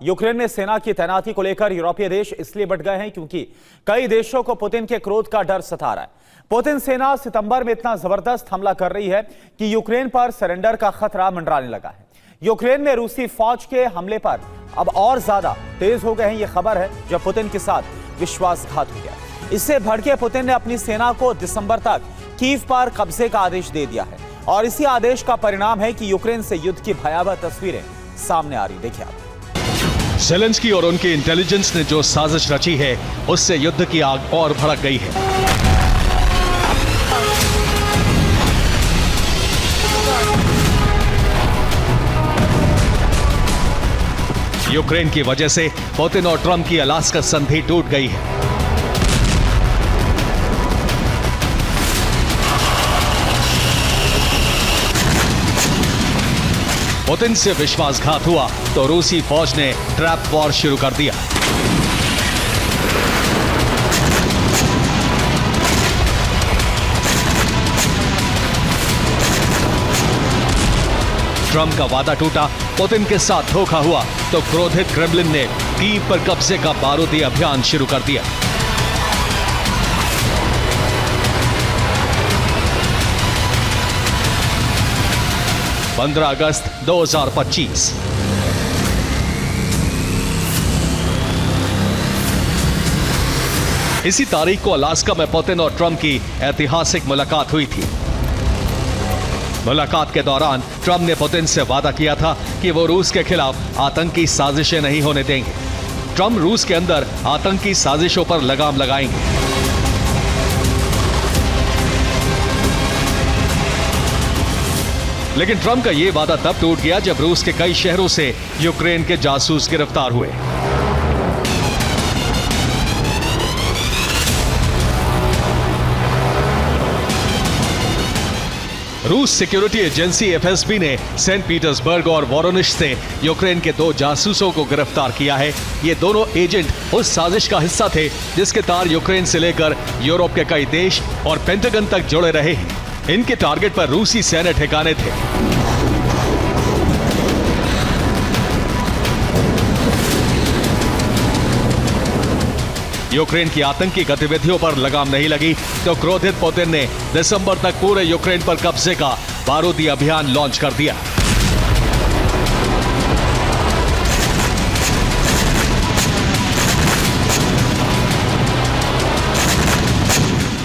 Ukraine में सेना की तैनाती को लेकर यूरोपीय देश इसलिए बढ़ गए हैं क्योंकि कई देशों को पुतिन के क्रोध का डर सता रहा है। पुतिन सेना सितंबर में इतना जबरदस्त हमला कर रही है कि यूक्रेन पर सरेंडर का खतरा मंडराने लगा है। यूक्रेन में रूसी फौज के हमले पर अब और ज्यादा तेज हो गए हैं। यह खबर है जब पुतिन के साथ विश्वासघात हो गया। इससे भड़के पुतिन ने अपनी सेना को दिसंबर तक कीव पर कब्जे का आदेश दे दिया है और इसी आदेश का परिणाम है कि यूक्रेन से युद्ध की भयावह तस्वीरें सामने आ रही। देखिए आप। ज़ेलेंस्की और उनकी इंटेलिजेंस ने जो साजिश रची है उससे युद्ध की आग और भड़क गई है। यूक्रेन की वजह से पुतिन और ट्रंप की अलास्का संधि टूट गई है। पुतिन से विश्वासघात हुआ तो रूसी फौज ने ट्रैप वॉर शुरू कर दिया। ट्रंप का वादा टूटा, पुतिन के साथ धोखा हुआ तो क्रोधित क्रेमलिन ने कीव पर कब्जे का बारूदी अभियान शुरू कर दिया। अगस्त 2025 इसी तारीख को अलास्का में पुतिन और ट्रंप की ऐतिहासिक मुलाकात हुई थी। मुलाकात के दौरान ट्रंप ने पुतिन से वादा किया था कि वो रूस के खिलाफ आतंकी साजिशें नहीं होने देंगे। ट्रंप रूस के अंदर आतंकी साजिशों पर लगाम लगाएंगे। लेकिन ट्रंप का यह वादा तब टूट गया जब रूस के कई शहरों से यूक्रेन के जासूस गिरफ्तार हुए। रूस सिक्योरिटी एजेंसी एफएसबी ने सेंट पीटर्सबर्ग और वोरोनिश से यूक्रेन के 2 जासूसों को गिरफ्तार किया है। ये दोनों एजेंट उस साजिश का हिस्सा थे जिसके तार यूक्रेन से लेकर यूरोप के कई देश और पेंटागन तक जुड़े रहे हैं। इनके टारगेट पर रूसी सैन्य ठिकाने थे। यूक्रेन की आतंकी गतिविधियों पर लगाम नहीं लगी तो क्रोधित पुतिन ने दिसंबर तक पूरे यूक्रेन पर कब्जे का बारूदी अभियान लॉन्च कर दिया।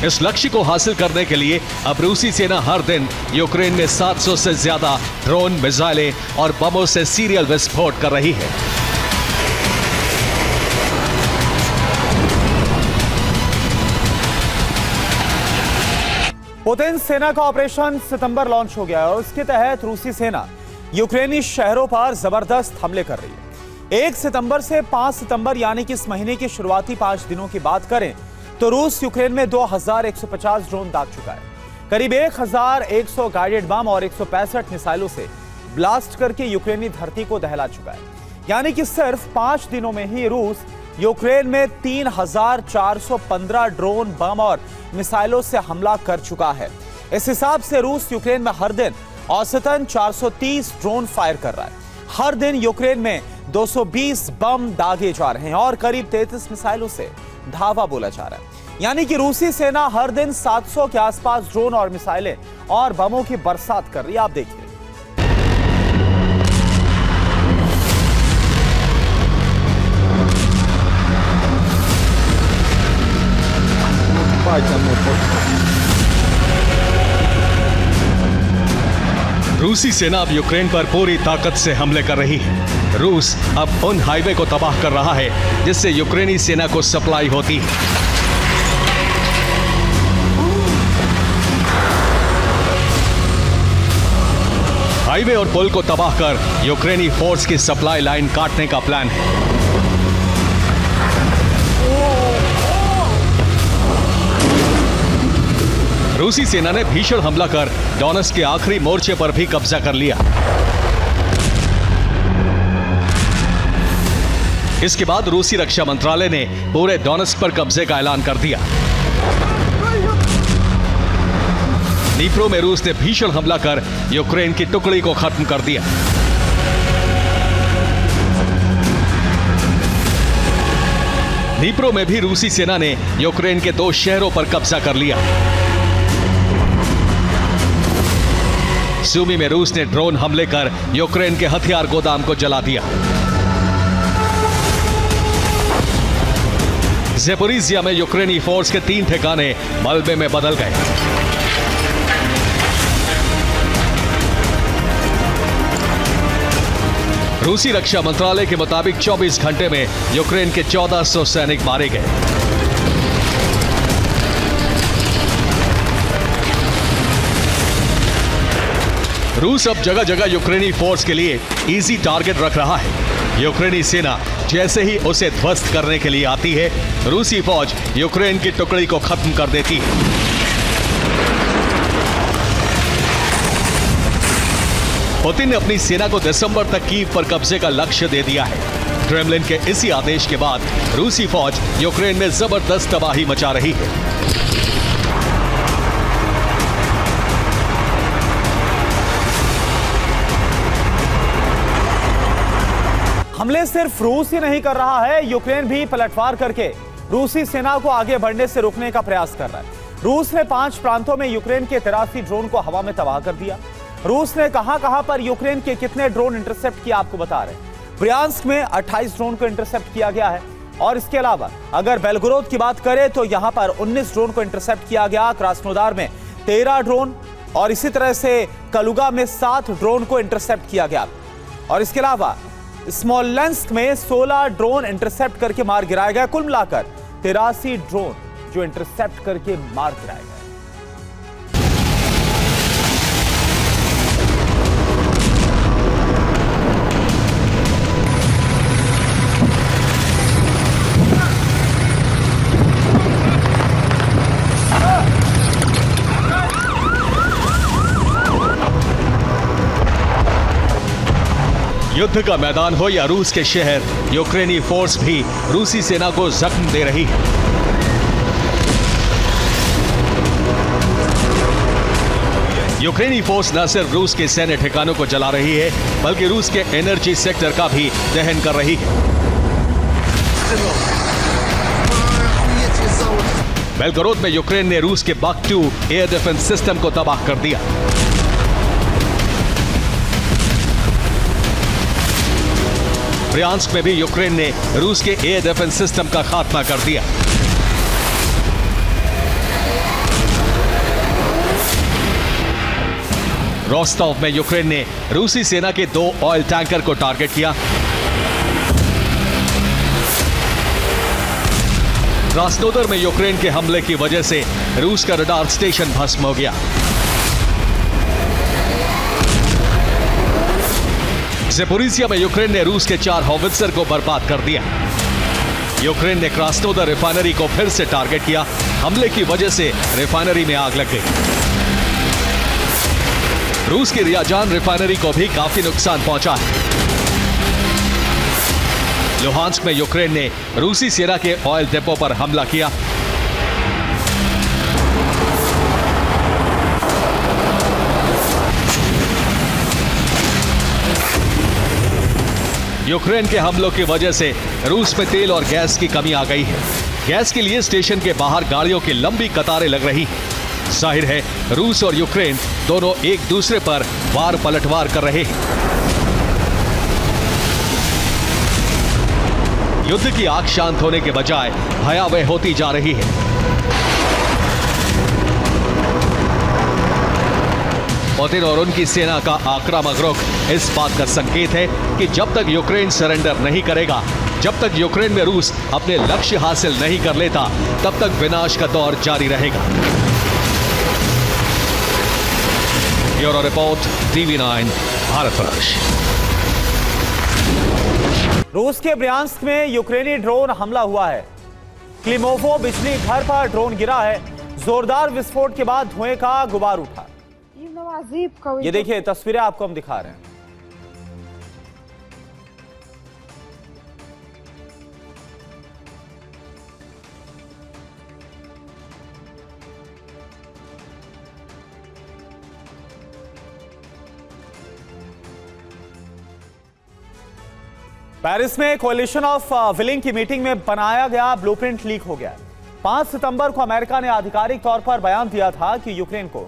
इस लक्ष्य को हासिल करने के लिए अब रूसी सेना हर दिन यूक्रेन में 700 से ज्यादा ड्रोन, मिसाइलें और बमों से सीरियल विस्फोट कर रही है। पुतिन सेना का ऑपरेशन सितंबर लॉन्च हो गया है और उसके तहत रूसी सेना यूक्रेनी शहरों पर जबरदस्त हमले कर रही है। 1 सितंबर से 5 सितंबर यानी कि इस महीने की शुरुआती 5 दिनों की बात करें तो रूस यूक्रेन में 2150 ड्रोन दाग चुका है। करीब 1100 गाइडेड बम और 165 मिसाइलों से ब्लास्ट करके यूक्रेनी धरती को दहला चुका है। यानी कि सिर्फ 5 दिनों में ही रूस यूक्रेन में 3415 ड्रोन, बम और मिसाइलों से हमला कर चुका है। इस हिसाब से रूस यूक्रेन में हर दिन औसतन 430 ड्रोन फायर कर रहा है। हर दिन यूक्रेन में 220 बम दागे जा रहे हैं और करीब 33 मिसाइलों से धावा बोला जा रहा है। यानी कि रूसी सेना हर दिन 700 के आसपास ड्रोन और मिसाइलें और बमों की बरसात कर रही है। आप देखिए। रूसी सेना अब यूक्रेन पर पूरी ताकत से हमले कर रही है। रूस अब उन हाईवे को तबाह कर रहा है जिससे यूक्रेनी सेना को सप्लाई होती है। हाईवे और पुल को तबाह कर यूक्रेनी फोर्स की सप्लाई लाइन काटने का प्लान है। रूसी सेना ने भीषण हमला कर डोनेट्स्क के आखिरी मोर्चे पर भी कब्जा कर लिया। इसके बाद रूसी रक्षा मंत्रालय ने पूरे डोनेट्स्क पर कब्जे का ऐलान कर दिया। दनीप्रो में रूस ने भीषण हमला कर यूक्रेन की टुकड़ी को खत्म कर दिया। नीप्रो में भी रूसी सेना ने यूक्रेन के 2 शहरों पर कब्जा कर लिया। सूमी में रूस ने ड्रोन हमले कर यूक्रेन के हथियार गोदाम को जला दिया। ज़ेपोरिज़िया में यूक्रेनी फोर्स के 3 ठिकाने मलबे में बदल गए। रूसी रक्षा मंत्रालय के मुताबिक 24 घंटे में यूक्रेन के 1400 सैनिक मारे गए। रूस अब जगह जगह यूक्रेनी फोर्स के लिए इजी टारगेट रख रहा है। यूक्रेनी सेना जैसे ही उसे ध्वस्त करने के लिए आती है, रूसी फौज यूक्रेन की टुकड़ी को खत्म कर देती है। पुतिन ने अपनी सेना को दिसंबर तक कीव पर कब्जे का लक्ष्य दे दिया है। क्रेमलिन के इसी आदेश के बाद रूसी फौज यूक्रेन में जबरदस्त तबाही मचा रही है। हमले सिर्फ रूस ही नहीं कर रहा है, यूक्रेन भी पलटवार करके रूसी सेना को आगे बढ़ने से रोकने का प्रयास कर रहा है। रूस ने 5 प्रांतों में यूक्रेन के 83 ड्रोन को हवा में तबाह कर दिया। रूस ने कहां पर यूक्रेन के कितने ड्रोन इंटरसेप्ट किया आपको बता रहे हैं। ब्रियांस्क में 28 ड्रोन को इंटरसेप्ट किया गया है और इसके अलावा अगर बेलगोरोद की बात करें तो यहां पर 19 ड्रोन को इंटरसेप्ट किया गया। क्रास्नोदार में 13 ड्रोन और इसी तरह से कलुगा में 7 ड्रोन को इंटरसेप्ट किया गया और इसके अलावा स्मोलेंस्क में 16 ड्रोन इंटरसेप्ट करके मार गिराया गया। कुल मिलाकर 83 ड्रोन जो इंटरसेप्ट करके मार गिराए गए। युद्ध का मैदान हो या रूस के शहर, यूक्रेनी फोर्स भी रूसी सेना को जख्म दे रही है। यूक्रेनी फोर्स न सिर्फ रूस के सैन्य ठिकानों को जला रही है, बल्कि रूस के एनर्जी सेक्टर का भी दहन कर रही है। बेलगोरोद में यूक्रेन ने रूस के बाक-2 एयर डिफेंस सिस्टम को तबाह कर दिया। ब्रियांस्क में भी यूक्रेन ने रूस के एयर डिफेंस सिस्टम का खात्मा कर दिया। रोस्टोव में यूक्रेन ने रूसी सेना के 2 ऑयल टैंकर को टारगेट किया। क्रास्नोदर में यूक्रेन के हमले की वजह से रूस का रडार स्टेशन भस्म हो गया। ज़ेपोरिज़िया में यूक्रेन ने रूस के 4 हॉवित्जर को बर्बाद कर दिया। यूक्रेन ने क्रास्नोदर रिफाइनरी को फिर से टारगेट किया। हमले की वजह से रिफाइनरी में आग लग गई। रूस की रियाजान रिफाइनरी को भी काफी नुकसान पहुंचा है। लुहांस्क में यूक्रेन ने रूसी सेना के ऑयल डिपो पर हमला किया। यूक्रेन के हमलों की वजह से रूस में तेल और गैस की कमी आ गई है। गैस के लिए स्टेशन के बाहर गाड़ियों की लंबी कतारें लग रही हैं। जाहिर है रूस और यूक्रेन दोनों एक दूसरे पर वार पलटवार कर रहे हैं। युद्ध की आग शांत होने के बजाय भयावह होती जा रही है। पुतिन और उनकी सेना का आक्रामक रुख इस बात का संकेत है कि जब तक यूक्रेन सरेंडर नहीं करेगा, जब तक यूक्रेन में रूस अपने लक्ष्य हासिल नहीं कर लेता, तब तक विनाश का दौर जारी रहेगा। Bureau report, TV9 Bharatvarsh. रूस के ब्रियांस्क में यूक्रेनी ड्रोन हमला हुआ है। क्लिमोवो बिजली घर पर ड्रोन गिरा है। जोरदार विस्फोट के बाद धुएं का गुबार उठा। ये देखिए तस्वीरें आपको हम दिखा रहे हैं। पेरिस में कोalition ऑफ विलिंग की मीटिंग में बनाया गया ब्लूप्रिंट लीक हो गया। 5 सितंबर को अमेरिका ने आधिकारिक तौर पर बयान दिया था कि यूक्रेन को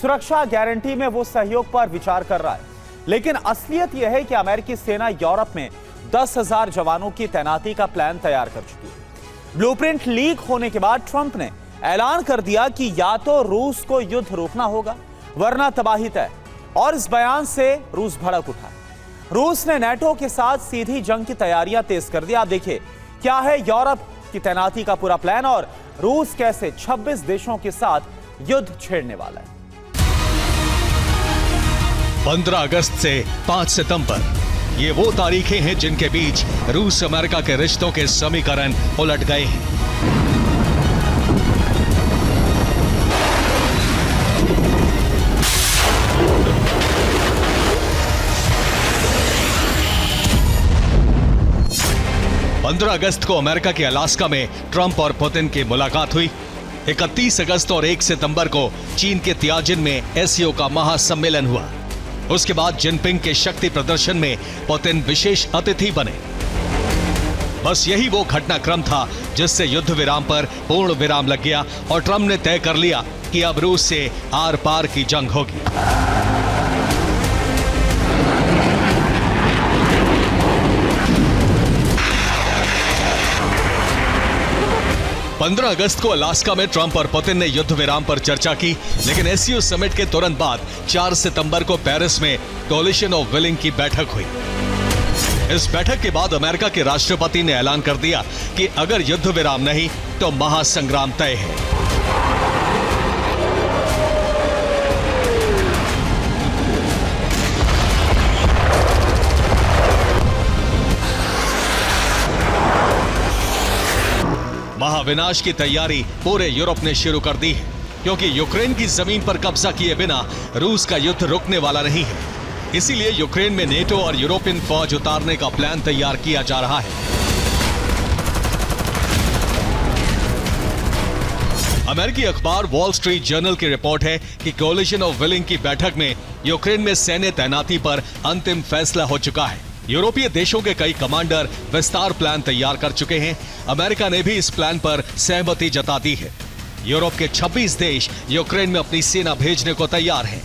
सुरक्षा गारंटी में वो सहयोग पर विचार कर रहा है, लेकिन असलियत यह है कि अमेरिकी सेना यूरोप में 10,000 जवानों की तैनाती का प्लान तैयार कर चुकी है। ब्लूप्रिंट लीक होने के बाद ट्रंप ने ऐलान कर दिया कि या तो रूस को युद्ध रोकना होगा वरना तबाही तय, और इस बयान से रूस भड़क उठा। रूस ने नेटो के साथ सीधी जंग की तैयारियां तेज कर दी। आप देखिए क्या है यूरोप की तैनाती का पूरा प्लान और रूस कैसे 26 देशों के साथ युद्ध छेड़ने वाला है। 15 अगस्त से 5 सितंबर ये वो तारीखें हैं जिनके बीच रूस अमेरिका के रिश्तों के समीकरण उलट गए हैं। अगस्त को अमेरिका के अलास्का में ट्रंप और पुतिन की मुलाकात हुई। 31 अगस्त और 1 सितंबर को चीन के तियाजिन में एससीओ का महासम्मेलन हुआ। उसके बाद जिनपिंग के शक्ति प्रदर्शन में पुतिन विशेष अतिथि बने। बस यही वो घटनाक्रम था जिससे युद्ध विराम पर पूर्ण विराम लग गया और ट्रंप ने तय कर लिया कि अब रूस से आर पार की जंग होगी। 15 अगस्त को अलास्का में ट्रंप और पुतिन ने युद्ध विराम पर चर्चा की, लेकिन एससीओ समिट के तुरंत बाद 4 सितंबर को पेरिस में कोalition ऑफ विलिंग की बैठक हुई। इस बैठक के बाद अमेरिका के राष्ट्रपति ने ऐलान कर दिया कि अगर युद्ध विराम नहीं तो महासंग्राम तय है। महाविनाश की तैयारी पूरे यूरोप ने शुरू कर दी है, क्योंकि यूक्रेन की जमीन पर कब्जा किए बिना रूस का युद्ध रुकने वाला नहीं है। इसीलिए यूक्रेन में नेटो और यूरोपियन फौज उतारने का प्लान तैयार किया जा रहा है। अमेरिकी अखबार वॉल स्ट्रीट जर्नल की रिपोर्ट है कि कोalition ऑफ विलिंग की बैठक में यूक्रेन में सैन्य तैनाती पर अंतिम फैसला हो चुका है। यूरोपीय देशों के कई कमांडर विस्तार प्लान तैयार कर चुके हैं। अमेरिका ने भी इस प्लान पर सहमति जता दी है। यूरोप के 26 देश यूक्रेन में अपनी सेना भेजने को तैयार हैं।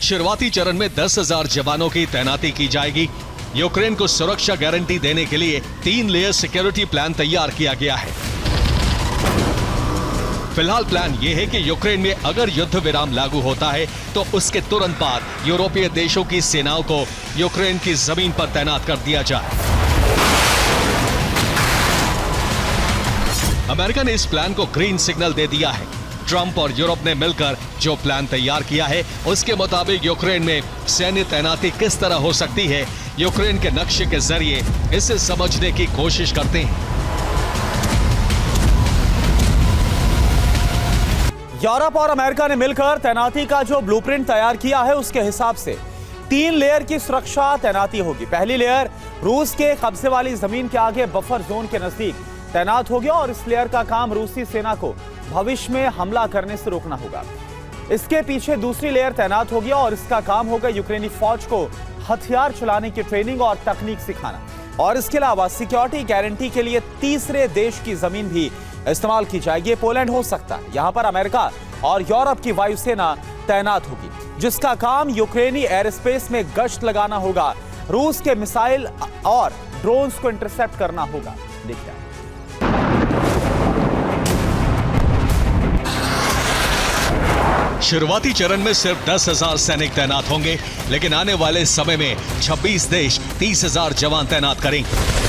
शुरुआती चरण में 10,000 जवानों की तैनाती की जाएगी। यूक्रेन को सुरक्षा गारंटी देने के लिए 3 लेयर सिक्योरिटी प्लान तैयार किया गया है। फिलहाल प्लान यह है कि यूक्रेन में अगर युद्ध विराम लागू होता है तो उसके तुरंत बाद यूरोपीय देशों की सेनाओं को यूक्रेन की जमीन पर तैनात कर दिया जाए। अमेरिका ने इस प्लान को ग्रीन सिग्नल दे दिया है। ट्रंप और यूरोप ने मिलकर जो प्लान तैयार किया है उसके मुताबिक यूक्रेन में सैन्य तैनाती किस तरह हो सकती है, यूक्रेन के नक्शे के जरिए इसे समझने की कोशिश करते हैं। यूरोप और अमेरिका ने मिलकर तैनाती का जो ब्लूप्रिंट तैयार किया है उसके हिसाब से 3 लेयर की सुरक्षा तैनाती होगी। पहली लेयर रूस के कब्जे वाली जमीन के आगे बफर जोन के नजदीक तैनात होगी और इस लेयर का काम रूसी सेना को भविष्य में हमला करने से रोकना होगा। इसके पीछे दूसरी लेयर तैनात होगी और इसका काम होगा यूक्रेनी फौज को हथियार चलाने की ट्रेनिंग और तकनीक सिखाना। और इसके अलावा सिक्योरिटी गारंटी के लिए तीसरे देश की जमीन भी इस्तेमाल की जाएगी। पोलैंड हो सकता है। यहां पर अमेरिका और यूरोप की वायुसेना तैनात होगी, जिसका काम यूक्रेनी एयर स्पेस में गश्त लगाना होगा, रूस के मिसाइल और ड्रोन्स को इंटरसेप्ट करना होगा। देखिए शुरुआती चरण में सिर्फ 10,000 सैनिक तैनात होंगे, लेकिन आने वाले समय में 26 देश 30,000 जवान तैनात करेंगे।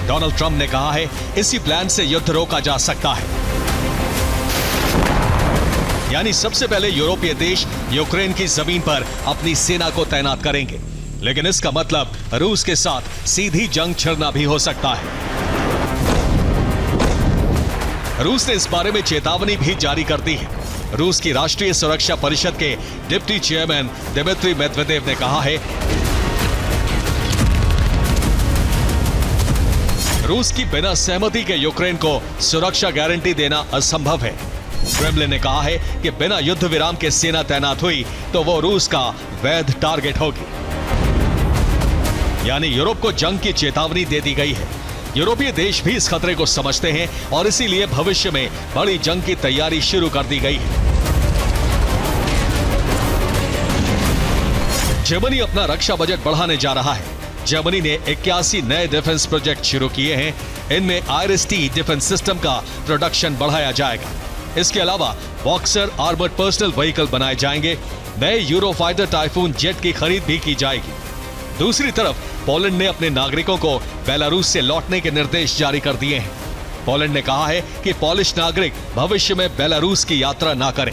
डोनाल्ड ट्रंप ने कहा है इसी प्लान से युद्ध रोका जा सकता है। यानी सबसे पहले यूरोपीय देश यूक्रेन की जमीन पर अपनी सेना को तैनात करेंगे, लेकिन इसका मतलब रूस के साथ सीधी जंग छिड़ना भी हो सकता है। रूस ने इस बारे में चेतावनी भी जारी कर दी है। रूस की राष्ट्रीय सुरक्षा परिषद के डिप्टी चेयरमैन दिमित्री मेदवेदेव ने कहा है रूस की बिना सहमति के यूक्रेन को सुरक्षा गारंटी देना असंभव है। क्रेमलिन ने कहा है कि बिना युद्ध विराम के सेना तैनात हुई तो वो रूस का वैध टारगेट होगी। यानी यूरोप को जंग की चेतावनी दे दी गई है। यूरोपीय देश भी इस खतरे को समझते हैं और इसीलिए भविष्य में बड़ी जंग की तैयारी शुरू कर दी गई है। जर्मनी अपना रक्षा बजट बढ़ाने जा रहा है। जर्मनी ने 81 नए डिफेंस प्रोजेक्ट शुरू किए हैं। इनमें IRIS-T डिफेंस सिस्टम का प्रोडक्शन बढ़ाया जाएगा। इसके अलावा बॉक्सर आर्मर्ड पर्सनल व्हीकल बनाए जाएंगे। नए यूरोफाइटर टाइफून जेट की खरीद भी की जाएगी। दूसरी तरफ पोलैंड ने अपने नागरिकों को बेलारूस से लौटने के निर्देश जारी कर दिए हैं। पोलैंड ने कहा है कि पोलिश नागरिक भविष्य में बेलारूस की यात्रा ना करें।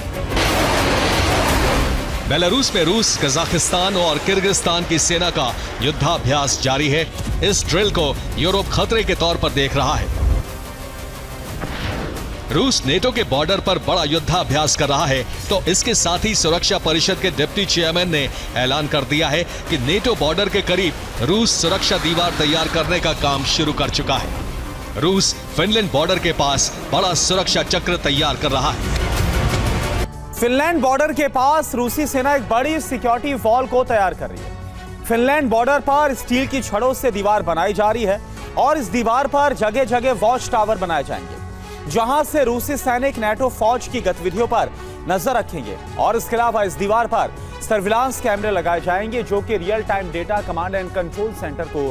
बेलारूस में रूस, कजाकिस्तान और किर्गिस्तान की सेना का युद्धाभ्यास जारी है। इस ड्रिल को यूरोप खतरे के तौर पर देख रहा है। रूस नेटो के बॉर्डर पर बड़ा युद्धाभ्यास कर रहा है, तो इसके साथ ही सुरक्षा परिषद के डिप्टी चेयरमैन ने ऐलान कर दिया है कि नेटो बॉर्डर के करीब रूस सुरक्षा दीवार तैयार करने का काम शुरू कर चुका है। रूस फिनलैंड बॉर्डर के पास बड़ा सुरक्षा चक्र तैयार कर रहा है। फिनलैंड बॉर्डर के पास रूसी सेना एक बड़ी सिक्योरिटी वॉल को तैयार कर रही है। फिनलैंड बॉर्डर पर स्टील की छड़ों से दीवार बनाई जा रही है और इस दीवार पर जगह जगह वॉच टावर बनाए जाएंगे, जहां से रूसी सैनिक नेटो फौज की गतिविधियों पर नजर रखेंगे। और इसके अलावा इस दीवार पर सर्विलांस कैमरे लगाए जाएंगे, जो कि real time data command and control centre को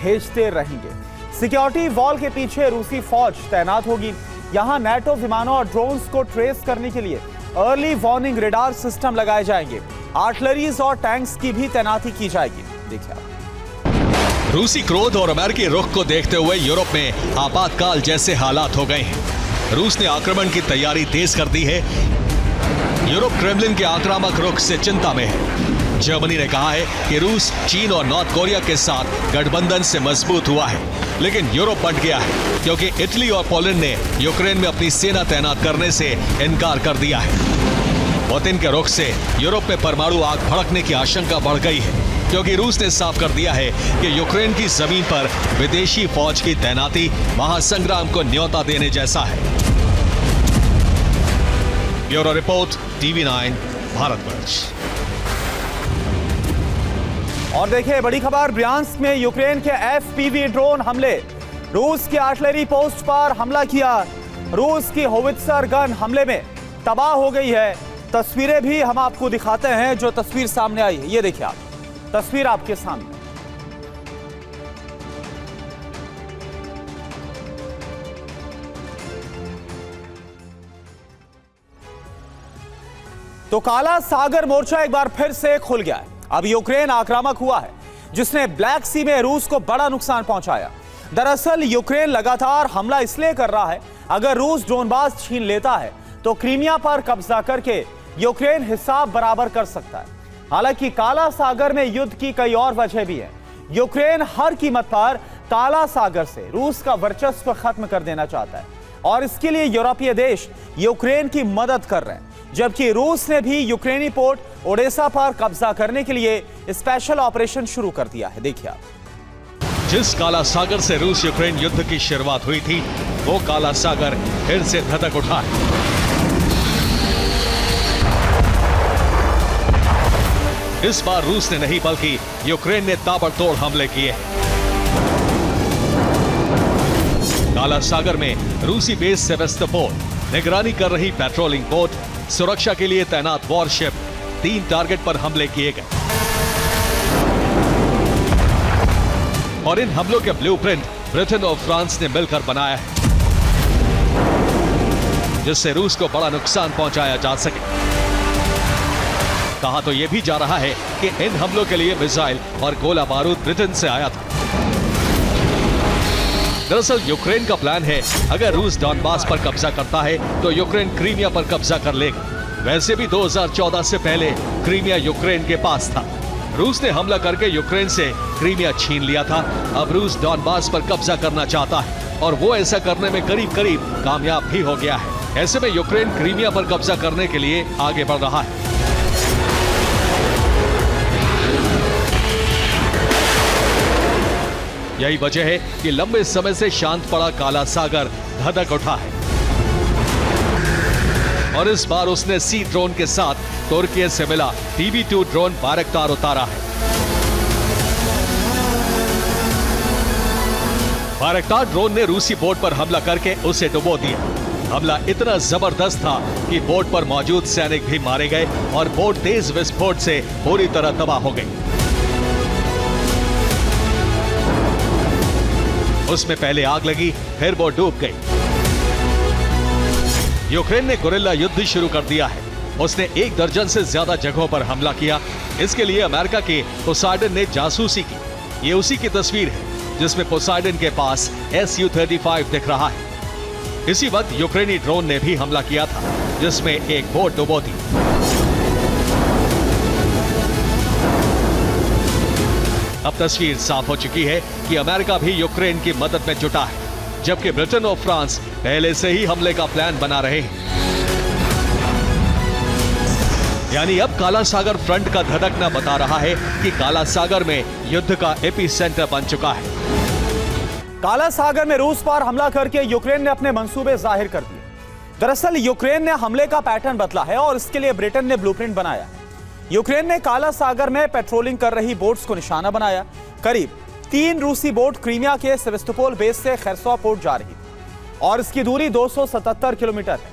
भेजते रहेंगे। सिक्योरिटी वॉल के पीछे रूसी फौज तैनात होगी। यहां नेटो विमानों और ड्रोन्स को ट्रेस करने के लिए अर्ली वार्निंग रेडार सिस्टम लगाए जाएंगे। आर्टिलरीज और टैंक्स की भी तैनाती की जाएगी। देखिए आप। रूसी क्रोध और अमेरिकी रुख को देखते हुए यूरोप में आपातकाल जैसे हालात हो गए हैं। रूस ने आक्रमण की तैयारी तेज कर दी है। यूरोप क्रेमलिन के आक्रामक रुख से चिंता में है। जर्मनी ने कहा है कि रूस चीन और नॉर्थ कोरिया के साथ गठबंधन से मजबूत हुआ है, लेकिन यूरोप बंट गया है क्योंकि इटली और पोलैंड ने यूक्रेन में अपनी सेना तैनात करने से इनकार कर दिया है। पुतिन के रुख से यूरोप में परमाणु आग भड़कने की आशंका बढ़ गई है, क्योंकि रूस ने साफ कर दिया है कि यूक्रेन की जमीन पर विदेशी फौज की तैनाती महासंग्राम को न्योता देने जैसा है। Bureau report, TV9 Bharatvarsh. और देखिए बड़ी खबर, ब्रियांस्क में यूक्रेन के FPV ड्रोन हमले। रूस की आर्टिलरी पोस्ट पर हमला किया। रूस की होवित्जर गन हमले में तबाह हो गई है। तस्वीरें भी हम आपको दिखाते हैं। जो तस्वीर सामने आई है, ये देखिए आप, तस्वीर आपके सामने। तो काला सागर मोर्चा एक बार फिर से खुल गया है। अब यूक्रेन आक्रामक हुआ है, जिसने ब्लैक सी में रूस को बड़ा नुकसान पहुंचाया। दरअसल यूक्रेन लगातार हमला इसलिए कर रहा है, अगर रूस डोनबास छीन लेता है तो क्रीमिया पर कब्जा करके यूक्रेन हिसाब बराबर कर सकता है। हालांकि काला सागर में युद्ध की कई और वजह भी है। यूक्रेन हर कीमत पर काला सागर से रूस का वर्चस्व खत्म कर देना चाहता है और इसके लिए यूरोपीय देश यूक्रेन की मदद कर रहे हैं, जबकि रूस ने भी यूक्रेनी पोर्ट ओडेसा पर कब्जा करने के लिए स्पेशल ऑपरेशन शुरू कर दिया है। देखिए आप। जिस काला सागर से रूस यूक्रेन युद्ध की शुरुआत हुई थी, वो काला सागर फिर से धधक उठा है। इस बार रूस ने नहीं बल्कि यूक्रेन ने ताबड़तोड़ हमले किए। काला सागर में रूसी बेस सेवेस्तोपोल, निगरानी कर रही पेट्रोलिंग बोट, सुरक्षा के लिए तैनात वॉरशिप, 3 टारगेट पर हमले किए गए। और इन हमलों के ब्लूप्रिंट ब्रिटेन और फ्रांस ने मिलकर बनाया है, जिससे रूस को बड़ा नुकसान पहुंचाया जा सके। कहा तो यह भी जा रहा है कि इन हमलों के लिए मिसाइल और गोला बारूद ब्रिटेन से आया था। दरअसल यूक्रेन का प्लान है, अगर रूस डॉनबास पर कब्जा करता है तो यूक्रेन क्रीमिया पर कब्जा कर लेगा। वैसे भी 2014 से पहले क्रीमिया यूक्रेन के पास था। रूस ने हमला करके यूक्रेन से क्रीमिया छीन लिया था। अब रूस डॉनबास पर कब्जा करना चाहता है और वो ऐसा करने में करीब करीब कामयाब भी हो गया है। ऐसे में यूक्रेन क्रीमिया पर कब्जा करने के लिए आगे बढ़ रहा है। यही वजह है कि लंबे समय से शांत पड़ा काला सागर धधक उठा है। और इस बार उसने सी ड्रोन के साथ तुर्की से मिला TB2 ड्रोन बायरक्तार उतारा है। बायरक्तार ड्रोन ने रूसी बोट पर हमला करके उसे डुबो दिया। हमला इतना जबरदस्त था कि बोट पर मौजूद सैनिक भी मारे गए और बोट तेज विस्फोट से पूरी तरह तबाह हो गई। उसमें पहले आग लगी, फिर बोट डूब गई। यूक्रेन ने गुरिल्ला युद्ध शुरू कर दिया है। उसने 1 दर्जन से ज्यादा जगहों पर हमला किया। इसके लिए अमेरिका के पोसाइडन ने जासूसी की। ये उसी की तस्वीर है जिसमें पोसाइडन के पास Su-35 दिख रहा है। इसी वक्त यूक्रेनी ड्रोन ने भी हमला किया था, जिसमें एक बोट डुबो दी। अब तस्वीर साफ हो चुकी है कि अमेरिका भी यूक्रेन की मदद में जुटा है, जबकि ब्रिटेन और फ्रांस पहले से ही हमले का प्लान बना रहे हैं। यानी अब काला सागर फ्रंट का धधकना बता रहा है कि काला सागर में युद्ध का एपिसेंटर बन चुका है। काला सागर में रूस पर हमला करके यूक्रेन ने अपने मंसूबे जाहिर कर दिए। दरअसल यूक्रेन ने हमले का पैटर्न बदला है और इसके लिए ब्रिटेन ने ब्लूप्रिंट बनाया। यूक्रेन ने काला सागर में पेट्रोलिंग कर रही बोट्स को निशाना बनाया। करीब 3 रूसी बोट क्रीमिया के सेवेस्तोपोल बेस से खेरसोव पोर्ट जा रही थी और इसकी दूरी 277 किलोमीटर है।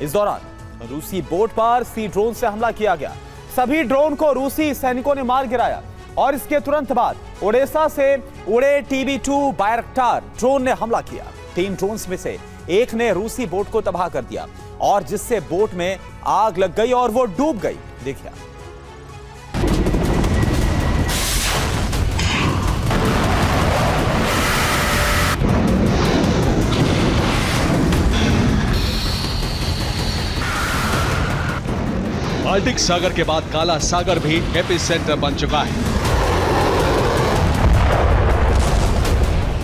इस दौरान रूसी बोट पर सी ड्रोन से हमला किया गया। सभी ड्रोन को रूसी सैनिकों ने मार गिराया और इसके तुरंत बाद ओडेसा से उड़े TB2 बायरक्तार ड्रोन ने हमला किया। 3 ड्रोन्स में से एक ने रूसी बोट को तबाह कर दिया और जिससे बोट में आग लग गई और वो डूब गई। देखिए बाल्टिक सागर के बाद काला सागर भी एपिसेंटर बन चुका है।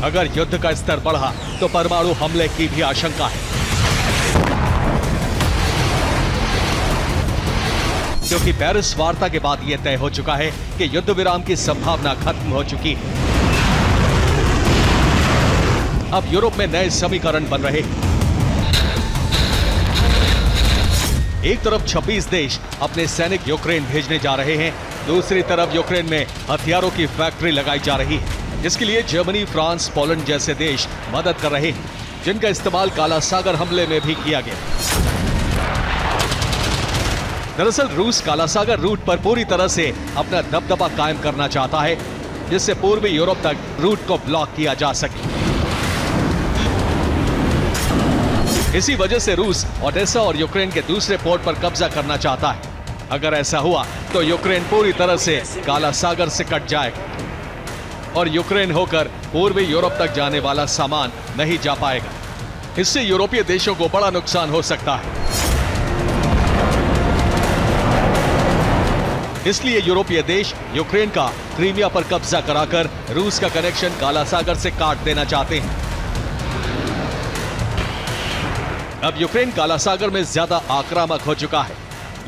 अगर युद्ध का स्तर बढ़ा तो परमाणु हमले की भी आशंका है, क्योंकि पेरिस वार्ता के बाद यह तय हो चुका है कि युद्ध विराम की संभावना खत्म हो चुकी है। अब यूरोप में नए समीकरण बन रहे हैं। एक तरफ 26 देश अपने सैनिक यूक्रेन भेजने जा रहे हैं, दूसरी तरफ यूक्रेन में हथियारों की फैक्ट्री लगाई जा रही है। इसके लिए जर्मनी, फ्रांस, पोलैंड जैसे देश मदद कर रहे हैं, जिनका इस्तेमाल काला सागर हमले में भी किया गया। दरअसल रूस काला सागर रूट पर पूरी तरह से अपना दबदबा कायम करना चाहता है, जिससे पूर्वी यूरोप तक रूट को ब्लॉक किया जा सके। इसी वजह से रूस ओडेसा और यूक्रेन के दूसरे पोर्ट पर कब्जा करना चाहता है। अगर ऐसा हुआ तो यूक्रेन पूरी तरह से काला सागर से कट जाएगा और यूक्रेन होकर पूर्वी यूरोप तक जाने वाला सामान नहीं जा पाएगा। इससे यूरोपीय देशों को बड़ा नुकसान हो सकता है। इसलिए यूरोपीय देश यूक्रेन का क्रीमिया पर कब्जा कराकर रूस का कनेक्शन काला सागर से काट देना चाहते हैं। अब यूक्रेन काला सागर में ज्यादा आक्रामक हो चुका है।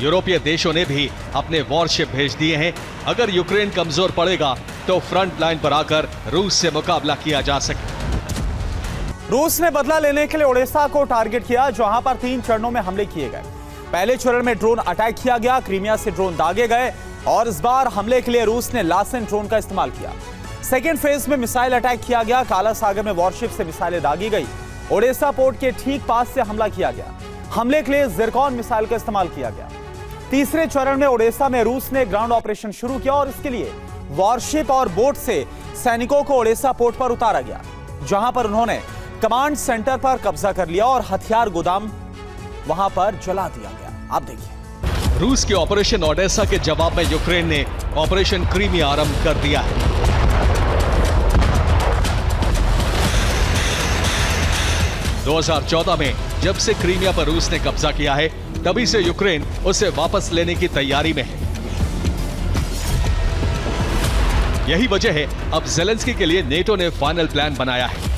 यूरोपीय देशों ने भी अपने वॉरशिप भेज दिए हैं। अगर यूक्रेन कमजोर पड़ेगा तो फ्रंट लाइन पर आकर रूस से मुकाबला किया जा सके। रूस ने बदला लेने के लिए ओडेसा को टारगेट किया, जहां पर 3 चरणों में हमले किए गए। पहले चरण में ड्रोन अटैक किया गया, क्रीमिया से ड्रोन दागे गए और इस बार हमले के लिए रूस ने लासेन ड्रोन का इस्तेमाल किया। सेकेंड फेज में मिसाइल अटैक किया गया। काला सागर में वॉरशिप से मिसाइलें दागी गई। ओडेसा पोर्ट के ठीक पास से हमला किया गया। हमले के लिए जिरकॉन मिसाइल का इस्तेमाल किया गया। तीसरे चरण में ओडेसा में रूस ने ग्राउंड ऑपरेशन शुरू किया और इसके लिए वॉरशिप और बोट से सैनिकों को ओडेसा पोर्ट पर उतारा गया, जहां पर उन्होंने कमांड सेंटर पर कब्जा कर लिया और हथियार गोदाम वहां पर जला दिया गया। आप देखिए रूस के ऑपरेशन ओडेसा के जवाब में यूक्रेन ने ऑपरेशन क्रीमिया आरंभ कर दिया है। – 2014 में जब से क्रीमिया पर रूस ने कब्जा किया है, तभी से यूक्रेन उसे वापस लेने की तैयारी में है। यही वजह है अब ज़ेलेंस्की के लिए नेटो ने फाइनल प्लान बनाया है।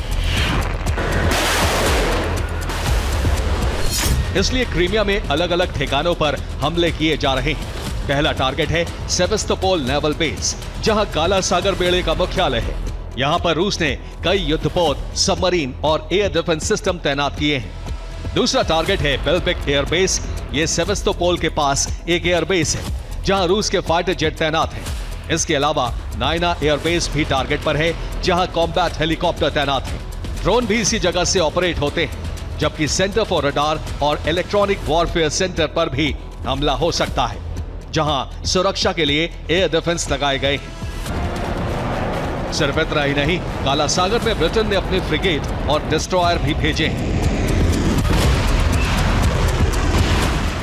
इसलिए क्रीमिया में अलग अलग ठिकानों पर हमले किए जा रहे हैं। पहला टारगेट है सेवेस्तोपोल नेवल बेस, जहां काला सागर बेड़े का मुख्यालय है। यहां पर रूस ने कई युद्धपोत, सबमरीन और एयर डिफेंस सिस्टम तैनात किए हैं। दूसरा टारगेट है बेल्बेक एयरबेस। ये सेवेस्तोपोल के पास एक एयरबेस है जहां रूस के फाइटर जेट तैनात हैं। इसके अलावा नाइना एयरबेस भी टारगेट पर है जहां कॉम्बैट हेलीकॉप्टर तैनात हैं। ड्रोन भी इसी जगह से ऑपरेट होते हैं, जबकि सेंटर फॉर रडार और इलेक्ट्रॉनिक वॉरफेयर सेंटर पर भी हमला हो सकता है, जहां सुरक्षा के लिए एयर डिफेंस लगाए गए हैं। सिर्फ इतना ही नहीं, काला सागर में ब्रिटेन ने अपने फ्रिगेट और डिस्ट्रॉयर भी भेजे हैं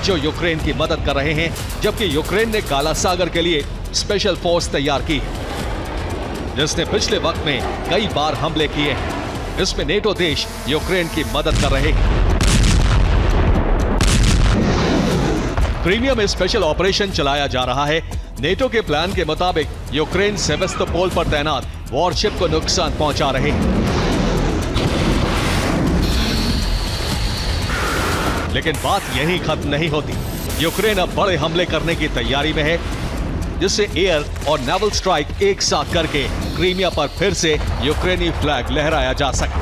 जो यूक्रेन की मदद कर रहे हैं, जबकि यूक्रेन ने काला सागर के लिए स्पेशल फोर्स तैयार की है जिसने पिछले वक्त में कई बार हमले किए हैं। इसमें नेटो देश यूक्रेन की मदद कर रहे हैं। क्रीमिया में स्पेशल ऑपरेशन चलाया जा रहा है। नेटो के प्लान के मुताबिक यूक्रेन सेवेस्तोपोल पर तैनात वॉरशिप को नुकसान पहुंचा रहे हैं, लेकिन बात यहीं खत्म नहीं होती। यूक्रेन अब बड़े हमले करने की तैयारी में है, जिससे एयर और नेवल स्ट्राइक एक साथ करके क्रीमिया पर फिर से यूक्रेनी फ्लैग लहराया जा सके।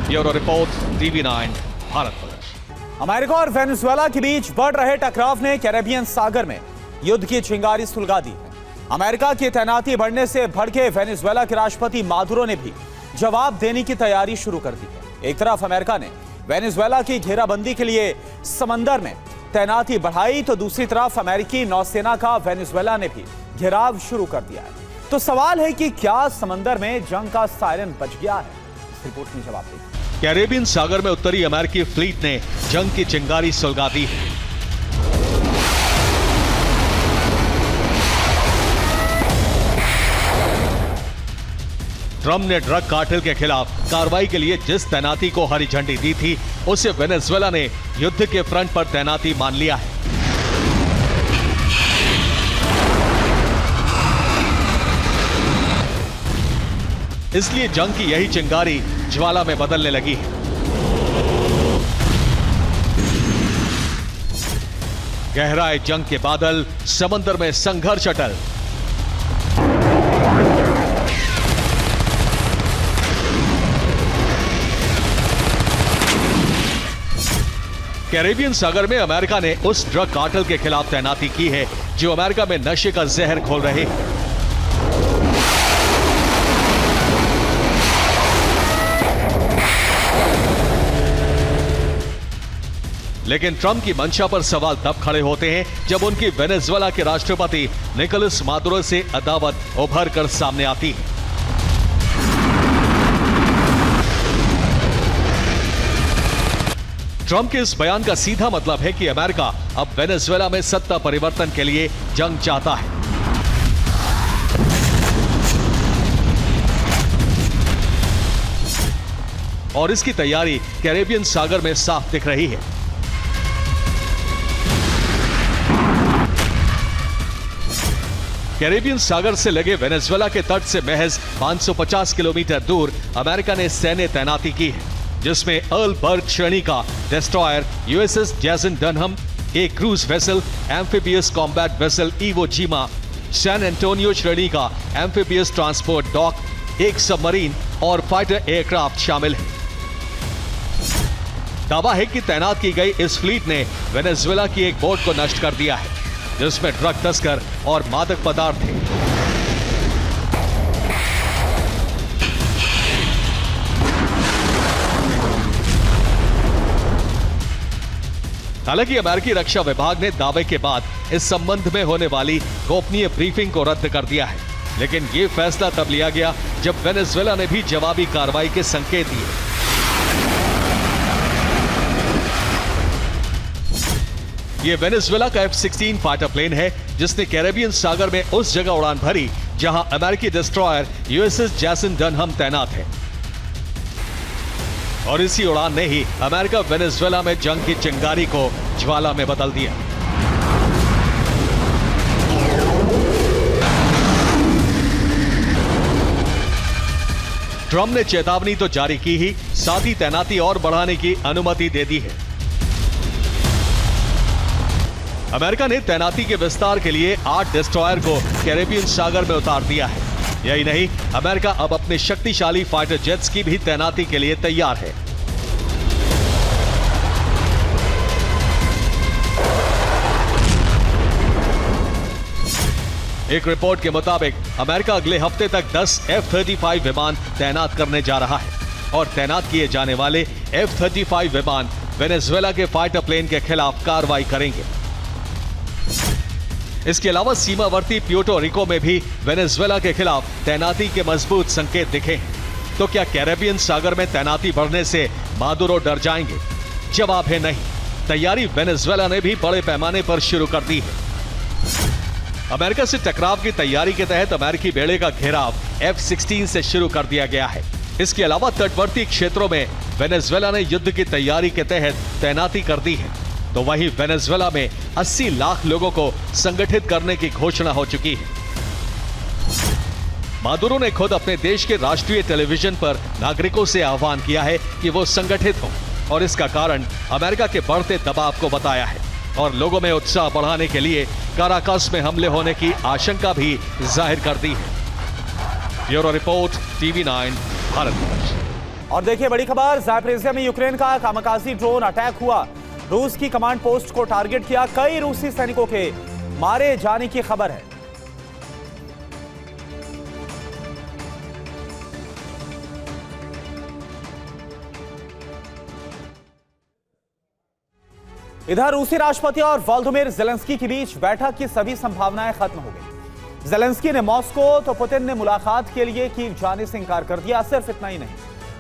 Bureau report, TV9 Bharat. America और वेनेजुएला के बीच बढ़ रहे टकराव ने कैरेबियन सागर में युद्ध की चिंगारी सुलगा दी है। अमेरिका की तैनाती बढ़ने से भड़के वेनेजुएला के राष्ट्रपति मादुरो ने भी जवाब देने की तैयारी शुरू कर दी है। एक तरफ अमेरिका ने वेनेजुएला की घेराबंदी के लिए समंदर में तैनाती बढ़ाई, तो दूसरी तरफ अमेरिकी नौसेना का वेनेजुएला ने भी घेराव शुरू कर दिया है। तो सवाल है कि क्या समंदर में जंग का सायरन बज गया है? इस रिपोर्ट में जवाब दें। कैरेबियन सागर में उत्तरी अमेरिकी फ्लीट ने जंग की चिंगारी सुलगा दी है। ट्रंप ने ड्रग कार्टेल के खिलाफ कार्रवाई के लिए जिस तैनाती को हरी झंडी दी थी, उसे वेनेजुएला ने युद्ध के फ्रंट पर तैनाती मान लिया है। इसलिए जंग की यही चिंगारी ज्वाला में बदलने लगी है। गहराए जंग के बादल, समंदर में संघर्ष अटल। कैरेबियन सागर में अमेरिका ने उस ड्रग कार्टेल के खिलाफ तैनाती की है जो अमेरिका में नशे का जहर घोल रहे हैं। लेकिन ट्रंप की मंशा पर सवाल तब खड़े होते हैं जब उनकी वेनेजुएला के राष्ट्रपति निकोलस मादुरो से अदावत उभर कर सामने आती है। ट्रंप के इस बयान का सीधा मतलब है कि अमेरिका अब वेनेजुएला में सत्ता परिवर्तन के लिए जंग चाहता है। और इसकी तैयारी कैरेबियन सागर में साफ दिख रही है। कैरेबियन सागर से लगे वेनेजुएला के तट से महज 550 किलोमीटर दूर अमेरिका ने सैन्य तैनाती की है, जिसमें अर्ल बर्ग श्रेणी का डिस्ट्रॉयर USS जैसन डनहम, एक cruise vessel amphibious combat vessel Iwo Jima, San Antonio श्रेणी का एम्फीबियस ट्रांसपोर्ट डॉक, एक सबमरीन और फाइटर एयरक्राफ्ट शामिल है। दावा है कि तैनात की गई इस फ्लीट ने वेनेजुएला की एक बोट को नष्ट कर दिया है, जिसमें ड्रग तस्कर और मादक पदार्थ थे। हालांकि अमेरिकी रक्षा विभाग ने दावे के बाद इस संबंध में होने वाली गोपनीय ब्रीफिंग को रद्द कर दिया है, लेकिन यह फैसला तब लिया गया जब वेनेजुएला ने भी जवाबी कार्रवाई के संकेत दिए। यह वेनेजुएला का F-16 फाइटर प्लेन है, जिसने कैरेबियन सागर में उस जगह उड़ान भरी जहां अमेरिकी डिस्ट्रॉयर USS जैसन डनहम तैनात है। और इसी उड़ान ने ही अमेरिका वेनेजुएला में जंग की चिंगारी को ज्वाला में बदल दिया। ट्रंप ने चेतावनी तो जारी की ही, साथ ही तैनाती और बढ़ाने की अनुमति दे दी है। अमेरिका ने तैनाती के विस्तार के लिए 8 डिस्ट्रॉयर को कैरेबियन सागर में उतार दिया है। यही नहीं, अमेरिका अब अपने शक्तिशाली फाइटर जेट्स की भी तैनाती के लिए तैयार है। एक रिपोर्ट के मुताबिक अमेरिका अगले हफ्ते तक 10 F-35 विमान तैनात करने जा रहा है और तैनात किए जाने वाले F-35 विमान वेनेजुएला के फाइटर प्लेन के खिलाफ कार्रवाई करेंगे। इसके अलावा सीमावर्ती प्यूर्टो रिको में भी वेनेजुएला के खिलाफ तैनाती के मजबूत संकेत दिखे हैं। तो क्या कैरेबियन सागर में तैनाती बढ़ने से मादुरो डर जाएंगे? जवाब है नहीं। तैयारी वेनेजुएला ने भी बड़े पैमाने पर शुरू कर दी है। अमेरिका से टकराव की तैयारी के तहत अमेरिकी बेड़े का घेराव F-16 से शुरू कर दिया गया है। इसके अलावा तटवर्ती क्षेत्रों में वेनेजुएला ने युद्ध की तैयारी के तहत तैनाती कर दी है। तो वहीं वेनेजुएला में 80 लाख लोगों को संगठित करने की घोषणा हो चुकी है। मादुरो ने खुद अपने देश के राष्ट्रीय टेलीविजन पर नागरिकों से आह्वान किया है कि वो संगठित हों और इसका कारण अमेरिका के बढ़ते दबाव को बताया है और लोगों में उत्साह बढ़ाने के लिए काराकस में हमले होने की आशंका भी जाहिर कर दी है। Bureau report, TV9 Bharat. और देखिए बड़ी खबर, ज़ापोरिज़िया में यूक्रेन का कामकाजी ड्रोन अटैक हुआ। रूस की कमांड पोस्ट को टारगेट किया, कई रूसी सैनिकों के मारे जाने की खबर है। इधर रूसी राष्ट्रपति और वोलोदिमीर ज़ेलेंस्की के बीच बैठक की सभी संभावनाएं खत्म हो गई। ज़ेलेंस्की ने मॉस्को तो पुतिन ने मुलाकात के लिए कीव जाने से इंकार कर दिया। सिर्फ इतना ही नहीं,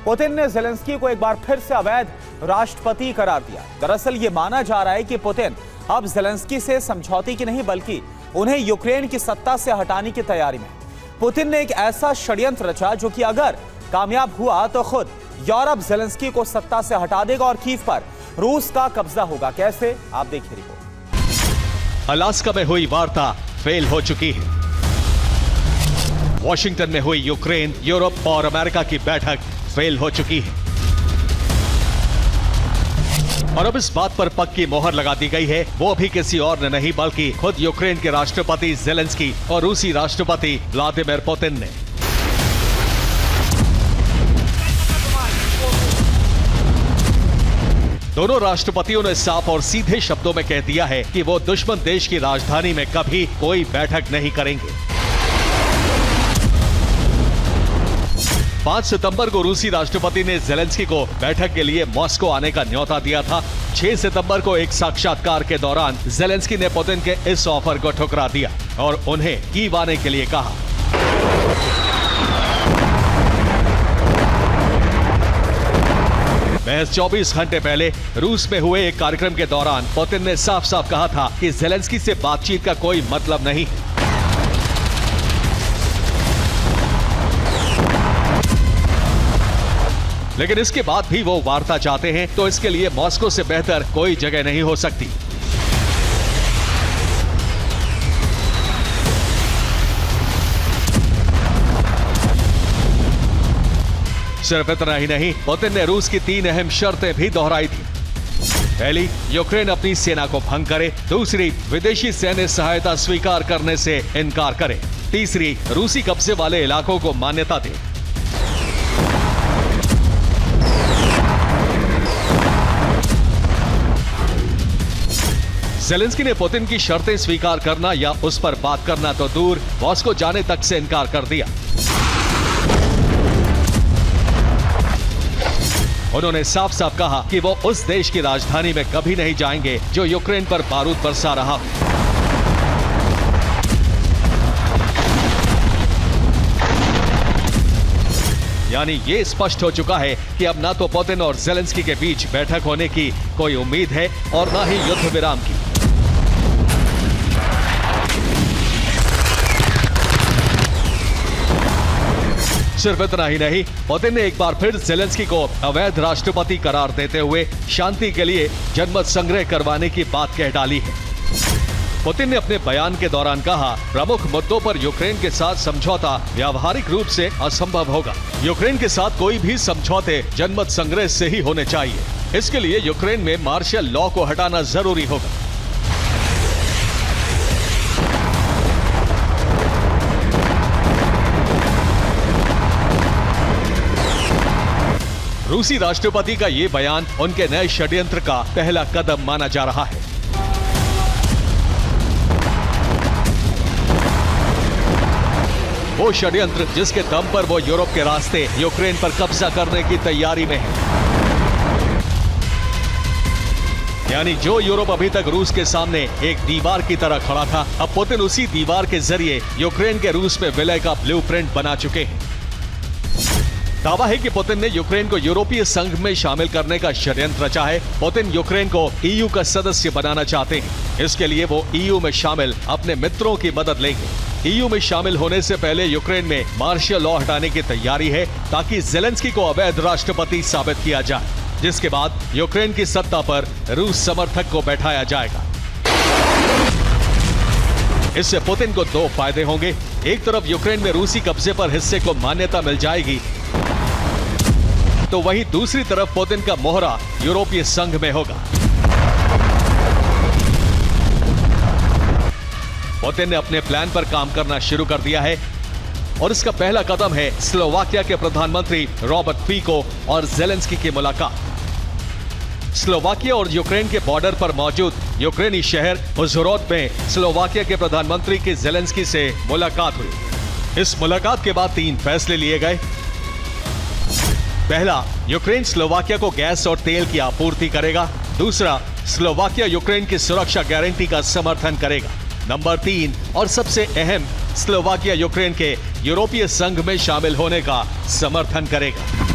पुतिन ने ज़ेलेंस्की को एक बार फिर से अवैध राष्ट्रपति करार दिया। दरअसल ये माना जा रहा है कि पुतिन अब ज़ेलेंस्की से समझौते की नहीं बल्कि उन्हें यूक्रेन की सत्ता से हटाने की तैयारी में। पुतिन ने एक ऐसा षड्यंत्र रचा जो कि अगर कामयाब हुआ तो खुद यूरोप ज़ेलेंस्की को सत्ता से हटा देगा और कीव पर रूस का कब्जा होगा। कैसे, आप देखिए रिपोर्ट। अलास्का में हुई वार्ता फेल हो चुकी है। वॉशिंगटन में हुई यूक्रेन, यूरोप और अमेरिका की बैठक फेल हो चुकी है और अब इस बात पर पक्की मोहर लगा दी गई है, वो भी किसी और ने नहीं बल्कि खुद यूक्रेन के राष्ट्रपति ज़ेलेंस्की और रूसी राष्ट्रपति व्लादिमीर पुतिन ने। दोनों राष्ट्रपतियों ने साफ और सीधे शब्दों में कह दिया है कि वो दुश्मन देश की राजधानी में कभी कोई बैठक नहीं करेंगे। 5 सितंबर को रूसी राष्ट्रपति ने ज़ेलेंस्की को बैठक के लिए मॉस्को आने का न्योता दिया था। 6 सितंबर को एक साक्षात्कार के दौरान ज़ेलेंस्की ने पुतिन के इस ऑफर को ठुकरा दिया और उन्हें कीव आने के लिए कहा। महज 24 घंटे पहले रूस में हुए एक कार्यक्रम के दौरान पुतिन ने साफ साफ कहा था कि ज़ेलेंस्की से बातचीत का कोई मतलब नहीं है। लेकिन इसके बाद भी वो वार्ता चाहते हैं तो इसके लिए मॉस्को से बेहतर कोई जगह नहीं हो सकती। सिर्फ इतना ही नहीं, पुतिन ने रूस की 3 अहम शर्तें भी दोहराई थी। पहली, यूक्रेन अपनी सेना को भंग करे। दूसरी, विदेशी सैन्य सहायता स्वीकार करने से इनकार करे। तीसरी, रूसी कब्जे वाले इलाकों को मान्यता दे। ज़ेलेंस्की ने पुतिन की शर्तें स्वीकार करना या उस पर बात करना तो दूर, मॉस्को जाने तक से इनकार कर दिया। उन्होंने साफ साफ कहा कि वो उस देश की राजधानी में कभी नहीं जाएंगे जो यूक्रेन पर बारूद बरसा रहा हो। यानी ये स्पष्ट हो चुका है कि अब ना तो पुतिन और ज़ेलेंस्की के बीच बैठक होने की कोई उम्मीद है और ना ही युद्ध विराम की। सिर्फ इतना ही नहीं, पुतिन ने एक बार फिर ज़ेलेंस्की को अवैध राष्ट्रपति करार देते हुए शांति के लिए जनमत संग्रह करवाने की बात कह डाली है। पुतिन ने अपने बयान के दौरान कहा, प्रमुख मुद्दों पर यूक्रेन के साथ समझौता व्यावहारिक रूप से असंभव होगा। यूक्रेन के साथ कोई भी समझौते जनमत संग्रह से ही होने चाहिए। इसके लिए यूक्रेन में मार्शल लॉ को हटाना जरूरी होगा। रूसी राष्ट्रपति का ये बयान उनके नए षड्यंत्र का पहला कदम माना जा रहा है। वो षड्यंत्र जिसके दम पर वो यूरोप के रास्ते यूक्रेन पर कब्जा करने की तैयारी में है। यानी जो यूरोप अभी तक रूस के सामने एक दीवार की तरह खड़ा था, अब पुतिन उसी दीवार के जरिए यूक्रेन के रूस में विलय का ब्लूप्रिंट बना चुके हैं। दावा है कि पुतिन ने यूक्रेन को यूरोपीय संघ में शामिल करने का षड्यंत्र रचा है। पुतिन यूक्रेन को ईयू का सदस्य बनाना चाहते हैं। इसके लिए वो ईयू में शामिल अपने मित्रों की मदद लेंगे। ईयू में शामिल होने से पहले यूक्रेन में मार्शल लॉ हटाने की तैयारी है, ताकि जेलेंस्की को अवैध राष्ट्रपति साबित किया जाए, जिसके बाद यूक्रेन की सत्ता पर रूस समर्थक को बैठाया जाएगा। इससे पुतिन को दो फायदे होंगे। एक तरफ यूक्रेन में रूसी कब्जे पर हिस्से को मान्यता मिल जाएगी, तो वहीं दूसरी तरफ पुतिन का मोहरा यूरोपीय संघ में होगा। पुतिन ने अपने प्लान पर काम करना शुरू कर दिया है और इसका पहला कदम है स्लोवाकिया के प्रधानमंत्री रॉबर्ट फीको और जेलेंस्की की मुलाकात। स्लोवाकिया और यूक्रेन के बॉर्डर पर मौजूद यूक्रेनी शहर उज़होरोड में स्लोवाकिया के प्रधानमंत्री की जेलेंस्की से मुलाकात हुई। इस मुलाकात के बाद 3 फैसले लिए गए। पहला, यूक्रेन स्लोवाकिया को गैस और तेल की आपूर्ति करेगा। दूसरा, स्लोवाकिया यूक्रेन की सुरक्षा गारंटी का समर्थन करेगा। नंबर 3 और सबसे अहम, स्लोवाकिया यूक्रेन के यूरोपीय संघ में शामिल होने का समर्थन करेगा।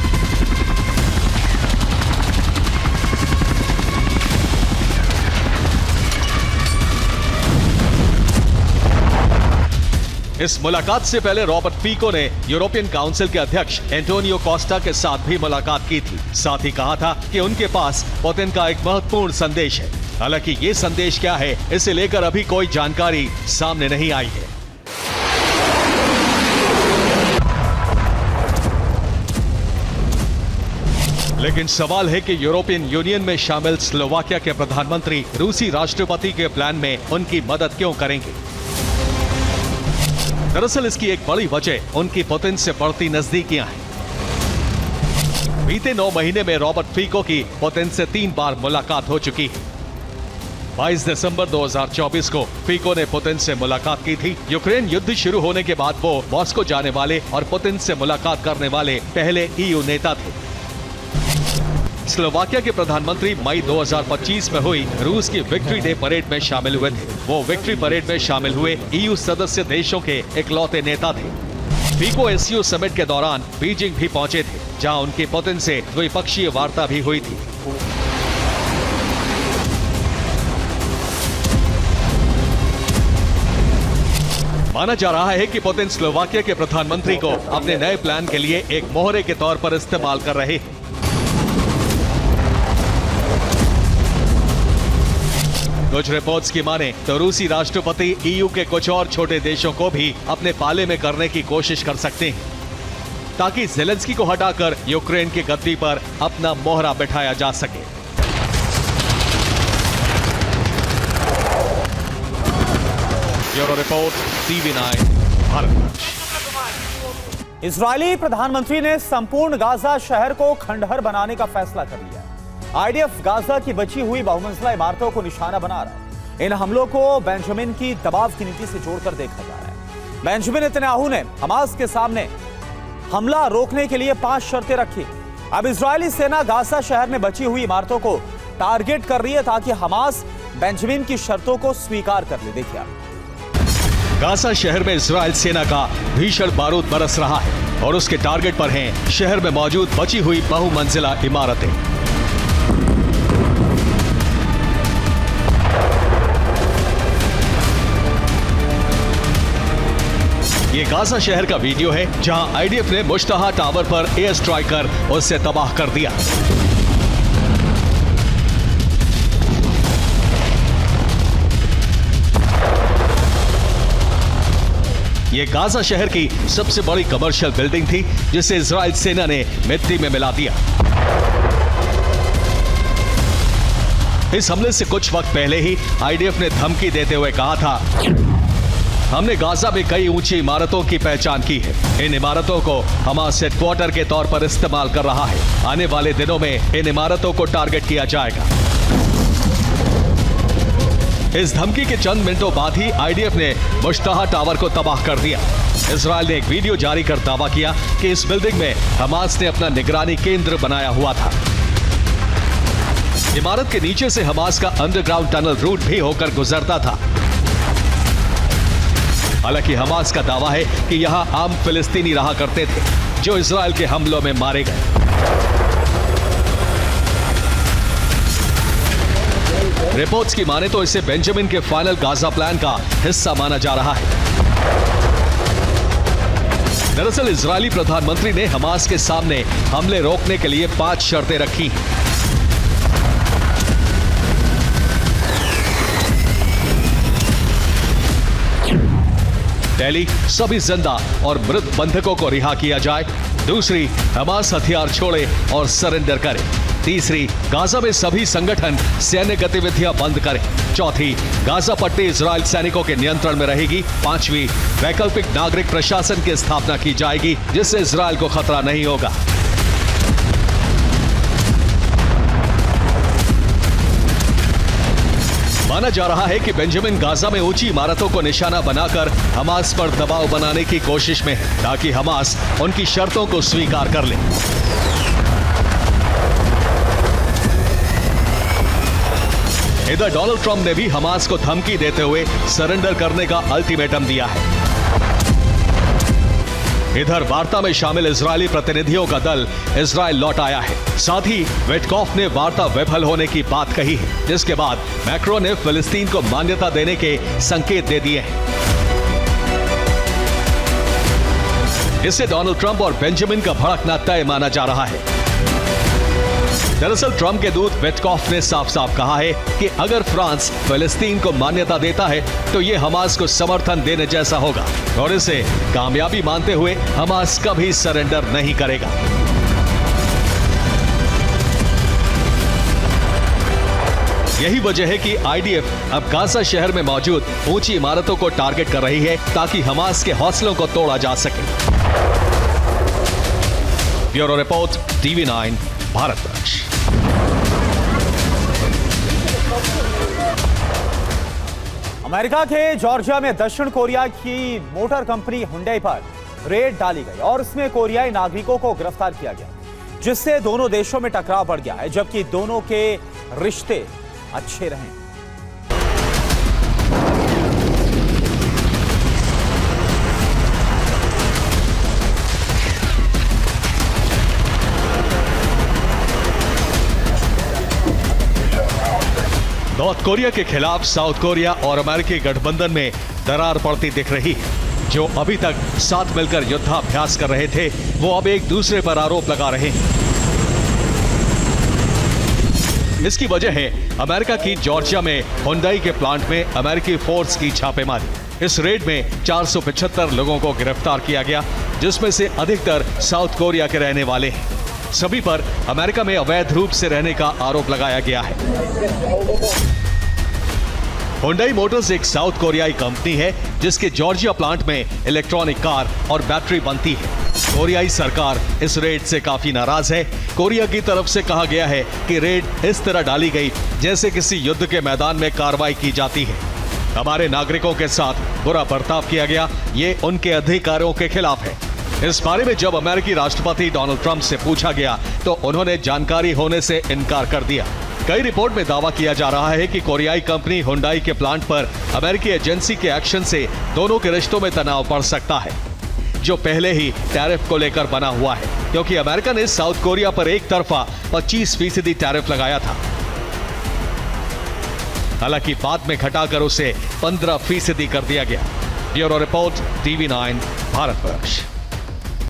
इस मुलाकात से पहले रॉबर्ट फीको ने यूरोपियन काउंसिल के अध्यक्ष एंटोनियो कोस्टा के साथ भी मुलाकात की थी। साथ ही कहा था कि उनके पास पुतिन का एक महत्वपूर्ण संदेश है। हालांकि ये संदेश क्या है, इसे लेकर अभी कोई जानकारी सामने नहीं आई है। लेकिन सवाल है कि यूरोपियन यूनियन में शामिल स्लोवाकिया के प्रधानमंत्री रूसी राष्ट्रपति के प्लान में उनकी मदद क्यों करेंगे? दरअसल इसकी एक बड़ी वजह उनकी पुतिन से बढ़ती नजदीकियां हैं। बीते 9 महीने में रॉबर्ट फीको की पुतिन से 3 बार मुलाकात हो चुकी है। 22 दिसंबर 2024 को फीको ने पुतिन से मुलाकात की थी। यूक्रेन युद्ध शुरू होने के बाद वो मॉस्को जाने वाले और पुतिन से मुलाकात करने वाले पहले ईयू नेता थे। स्लोवाकिया के प्रधानमंत्री मई 2025 में हुई रूस की विक्ट्री डे परेड में शामिल हुए थे। वो विक्ट्री परेड में शामिल हुए ईयू सदस्य देशों के इकलौते नेता थे। फीको एससीओ समिट के दौरान बीजिंग भी पहुंचे थे, जहां उनकी पुतिन से द्विपक्षीय वार्ता भी हुई थी। माना जा रहा है कि पुतिन स्लोवाकिया के प्रधानमंत्री को अपने नए प्लान के लिए एक मोहरे के तौर पर इस्तेमाल कर रहे हैं। कुछ रिपोर्ट्स की माने तो रूसी राष्ट्रपति ईयू के कुछ और छोटे देशों को भी अपने पाले में करने की कोशिश कर सकते हैं, ताकि जेलेंस्की को हटाकर यूक्रेन की गद्दी पर अपना मोहरा बिठाया जा सके। Bureau report, TV9 Bharat. Israeli प्रधानमंत्री ने संपूर्ण गाजा शहर को खंडहर बनाने का फैसला कर लिया। आईडीएफ गाजा की बची हुई बहुमंजिला इमारतों को निशाना बना रहा है। इन हमलों को बेंजामिन की दबाव की नीति से जोड़कर देखा जा रहा है। बेंजामिन नेतन्याहू ने हमास के सामने हमला रोकने के लिए 5 शर्तें रखी। अब इजरायली सेना गाजा शहर में बची हुई इमारतों को टारगेट कर रही है, ताकि हमास बेंजामिन की शर्तों को स्वीकार कर ले। देखिए, गाजा शहर में इजरायल सेना का भीषण बारूद बरस रहा है और उसके टारगेट पर हैं शहर में मौजूद बची हुई बहुमंजिला इमारतें। ये गाजा शहर का वीडियो है, जहां आईडीएफ ने मुश्तहा टावर पर एयर स्ट्राइक कर उसे तबाह कर दिया। ये गाजा शहर की सबसे बड़ी कमर्शियल बिल्डिंग थी, जिसे इजरायल सेना ने मिट्टी में मिला दिया। इस हमले से कुछ वक्त पहले ही आईडीएफ ने धमकी देते हुए कहा था, हमने गाजा में कई ऊंची इमारतों की पहचान की है। इन इमारतों को हमास हेडक्वार्टर के तौर पर इस्तेमाल कर रहा है। आने वाले दिनों में इन इमारतों को टारगेट किया जाएगा। इस धमकी के चंद मिनटों बाद ही आईडीएफ ने मुश्ताहा टावर को तबाह कर दिया। इजरायल ने एक वीडियो जारी कर दावा किया कि इस बिल्डिंग में हमास ने अपना निगरानी केंद्र बनाया हुआ था। इमारत के नीचे से हमास का अंडरग्राउंड टनल रूट भी होकर गुजरता था। हालांकि हमास का दावा है कि यहां आम फिलिस्तीनी रहा करते थे जो इजरायल के हमलों में मारे गए। रिपोर्ट्स की माने तो इसे बेंजामिन के फाइनल गाजा प्लान का हिस्सा माना जा रहा है। दरअसल इजरायली प्रधानमंत्री ने हमास के सामने हमले रोकने के लिए 5 शर्तें रखी। पहली, सभी जिंदा और मृत बंधकों को रिहा किया जाए। दूसरी, हमास हथियार छोड़े और सरेंडर करे। तीसरी, गाजा में सभी संगठन सैन्य गतिविधियां बंद करें। चौथी, गाजा पट्टी इजरायल सैनिकों के नियंत्रण में रहेगी। पांचवी, वैकल्पिक नागरिक प्रशासन की स्थापना की जाएगी जिससे इजरायल को खतरा नहीं होगा। माना जा रहा है कि बेंजामिन गाजा में ऊंची इमारतों को निशाना बनाकर हमास पर दबाव बनाने की कोशिश में है ताकि हमास उनकी शर्तों को स्वीकार कर ले। इधर डोनाल्ड ट्रंप ने भी हमास को धमकी देते हुए सरेंडर करने का अल्टीमेटम दिया है। इधर वार्ता में शामिल इजरायली प्रतिनिधियों का दल इजरायल लौट आया है। साथ ही विटकॉफ ने वार्ता विफल होने की बात कही है, जिसके बाद मैक्रो ने फिलिस्तीन को मान्यता देने के संकेत दे दिए हैं। इससे डोनाल्ड ट्रंप और बेंजामिन का भड़कना तय माना जा रहा है। दरअसल ट्रंप के दूत विटकॉफ ने साफ साफ कहा है कि अगर फ्रांस फिलिस्तीन को मान्यता देता है तो यह हमास को समर्थन देने जैसा होगा और इसे कामयाबी मानते हुए हमास कभी सरेंडर नहीं करेगा। यही वजह है कि आईडीएफ अब गाजा शहर में मौजूद ऊंची इमारतों को टारगेट कर रही है ताकि हमास के हौसलों को तोड़ा जा सके। Bureau report, TV9 Bharatvarsh. America के जॉर्जिया में दक्षिण कोरिया की मोटर कंपनी हुंडई पर रेड डाली गई और उसमें कोरियाई नागरिकों को गिरफ्तार किया गया, जिससे दोनों देशों में टकराव बढ़ गया है, जबकि दोनों के रिश्ते अच्छे रहे। नॉर्थ कोरिया के खिलाफ साउथ कोरिया और अमेरिकी गठबंधन में दरार पड़ती दिख रही है। जो अभी तक साथ मिलकर युद्धाभ्यास कर रहे थे वो अब एक दूसरे पर आरोप लगा रहे हैं। इसकी वजह है अमेरिका की जॉर्जिया में हुंडई के प्लांट में अमेरिकी फोर्स की छापेमारी। इस रेड में 475 लोगों को गिरफ्तार किया गया, जिसमें से अधिकतर साउथ कोरिया के रहने वाले हैं। सभी पर अमेरिका में अवैध रूप से रहने का आरोप लगाया गया है। हुंडई मोटर्स एक साउथ कोरियाई कंपनी है जिसके जॉर्जिया प्लांट में इलेक्ट्रॉनिक कार और बैटरी बनती है। कोरियाई सरकार इस रेड से काफी नाराज है। कोरिया की तरफ से कहा गया है कि रेड इस तरह डाली गई जैसे किसी युद्ध के मैदान में कार्रवाई की जाती है। हमारे नागरिकों के साथ बुरा बर्ताव किया गया, ये उनके अधिकारों के खिलाफ है। इस बारे में जब अमेरिकी राष्ट्रपति डोनाल्ड ट्रंप से पूछा गया तो उन्होंने जानकारी होने से इनकार कर दिया। कई रिपोर्ट में दावा किया जा रहा है कि कोरियाई कंपनी हुंडई के प्लांट पर अमेरिकी एजेंसी के एक्शन से दोनों के रिश्तों में तनाव पड़ सकता है, जो पहले ही टैरिफ को लेकर बना हुआ है, क्योंकि अमेरिका ने साउथ कोरिया पर एक तरफा 25% टैरिफ लगाया था। हालांकि बाद में घटाकर उसे 15% कर दिया गया। Bureau report, TV9 Bharatvarsh.